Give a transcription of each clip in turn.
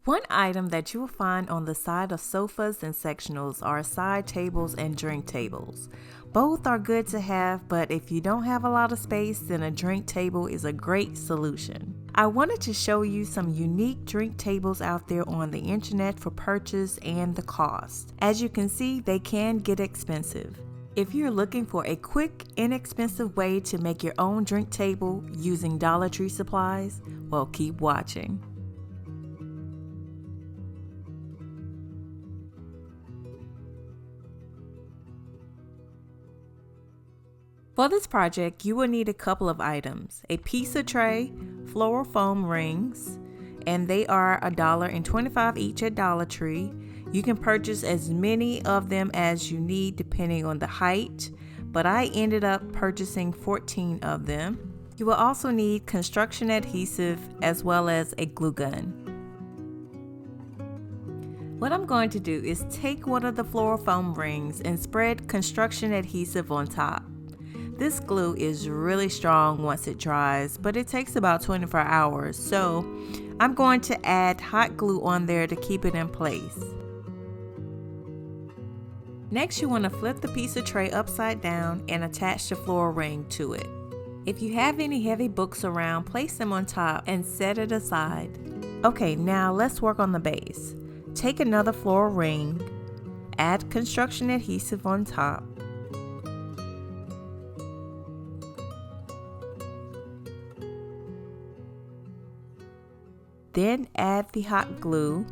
One item that you will find on the side of sofas and sectionals are side tables and drink tables. Both are good to have, but if you don't have a lot of space, then a drink table is a great solution. I wanted to show you some unique drink tables out there on the internet for purchase and the cost. As you can see, they can get expensive. If you're looking for a quick, inexpensive way to make your own drink table using Dollar Tree supplies, well, keep watching. For this project, you will need a couple of items: a pizza tray, floral foam rings, and they are $1.25 each at Dollar Tree. You can purchase as many of them as you need depending on the height, but I ended up purchasing 14 of them. You will also need construction adhesive as well as a glue gun. What I'm going to do is take one of the floral foam rings and spread construction adhesive on top. This glue is really strong once it dries, but it takes about 24 hours, so I'm going to add hot glue on there to keep it in place. Next, you want to flip the pizza tray upside down and attach the floral ring to it. If you have any heavy books around, place them on top and set it aside. Okay, now let's work on the base. Take another floral ring, add construction adhesive on top, then add the hot glue,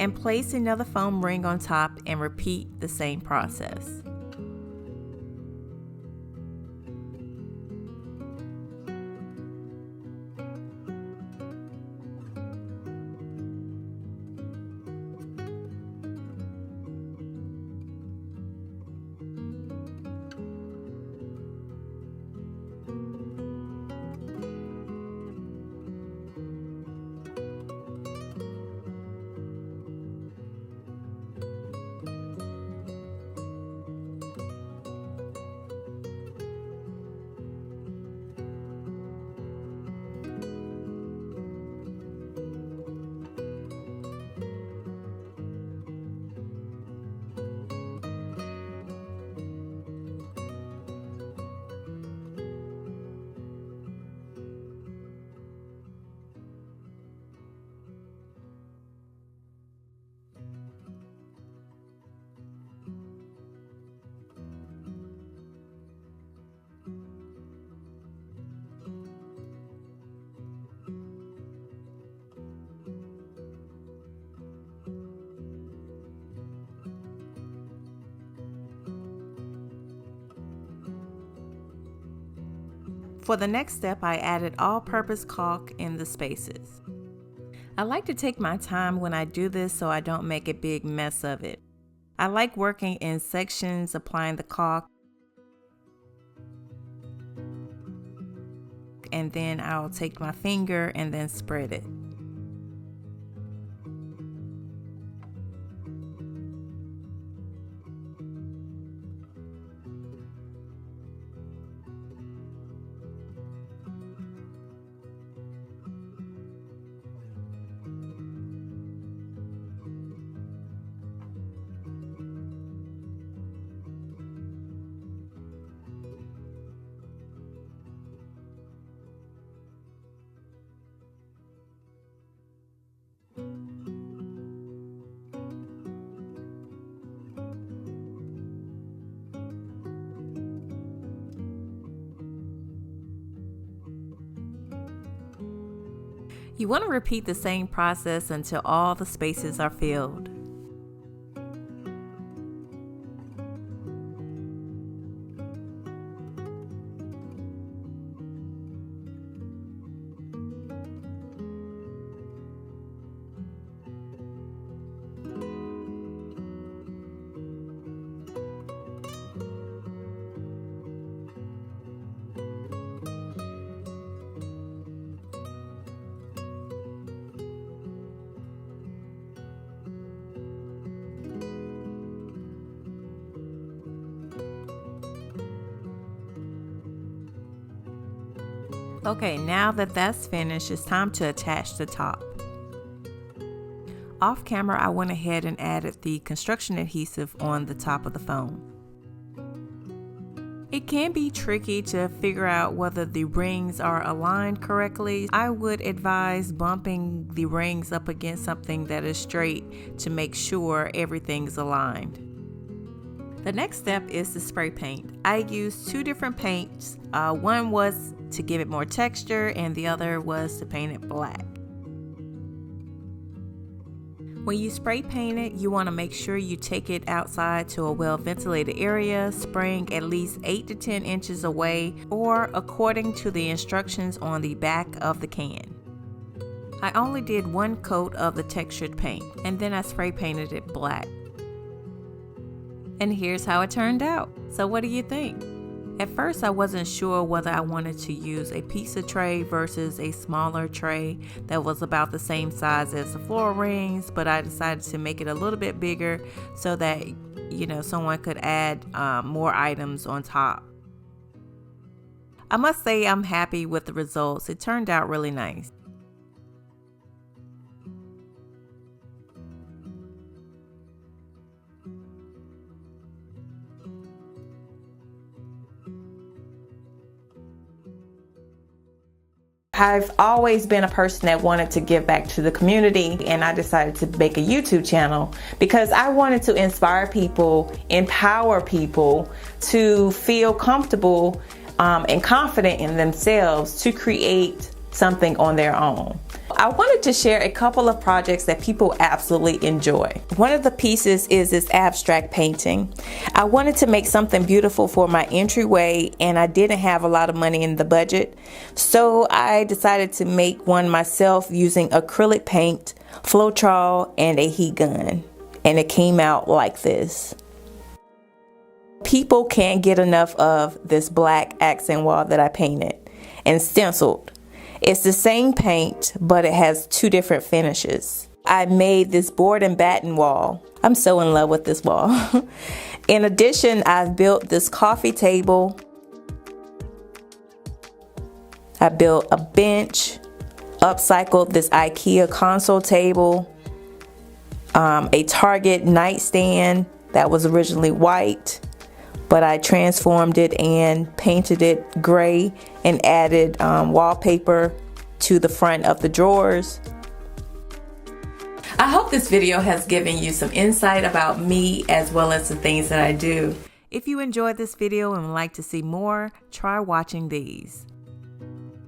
and place another foam ring on top and repeat the same process. For the next step, I added all-purpose caulk in the spaces. I like to take my time when I do this so I don't make a big mess of it. I like working in sections, applying the caulk, and then I'll take my finger and then spread it. You want to repeat the same process until all the spaces are filled. Okay, now that that's finished, it's time to attach the top. Off camera, I went ahead and added the construction adhesive on the top of the foam. It can be tricky to figure out whether the rings are aligned correctly. I would advise bumping the rings up against something that is straight to make sure everything's aligned. The next step is to spray paint. I used two different paints. One was to give it more texture and the other was to paint it black. When you spray paint it, you want to make sure you take it outside to a well-ventilated area, spraying at least 8 to 10 inches away or according to the instructions on the back of the can. I only did one coat of the textured paint and then I spray painted it black. And here's how it turned out. So what do you think? At first, I wasn't sure whether I wanted to use a pizza tray versus a smaller tray that was about the same size as the floral rings, but I decided to make it a little bit bigger so that, someone could add more items on top. I must say I'm happy with the results. It turned out really nice. I've always been a person that wanted to give back to the community, and I decided to make a YouTube channel because I wanted to inspire people, empower people to feel comfortable and confident in themselves to create something on their own. I wanted to share a couple of projects that people absolutely enjoy. One of the pieces is this abstract painting. I wanted to make something beautiful for my entryway and I didn't have a lot of money in the budget. So I decided to make one myself using acrylic paint, Floral, and a heat gun. And it came out like this. People can't get enough of this black accent wall that I painted and stenciled. It's the same paint, but it has two different finishes. I made this board and batten wall. I'm so in love with this wall. In addition, I've built this coffee table. I built a bench, upcycled this IKEA console table, a Target nightstand that was originally white, but I transformed it and painted it gray and added wallpaper to the front of the drawers. I hope this video has given you some insight about me as well as the things that I do. If you enjoyed this video and would like to see more, try watching these.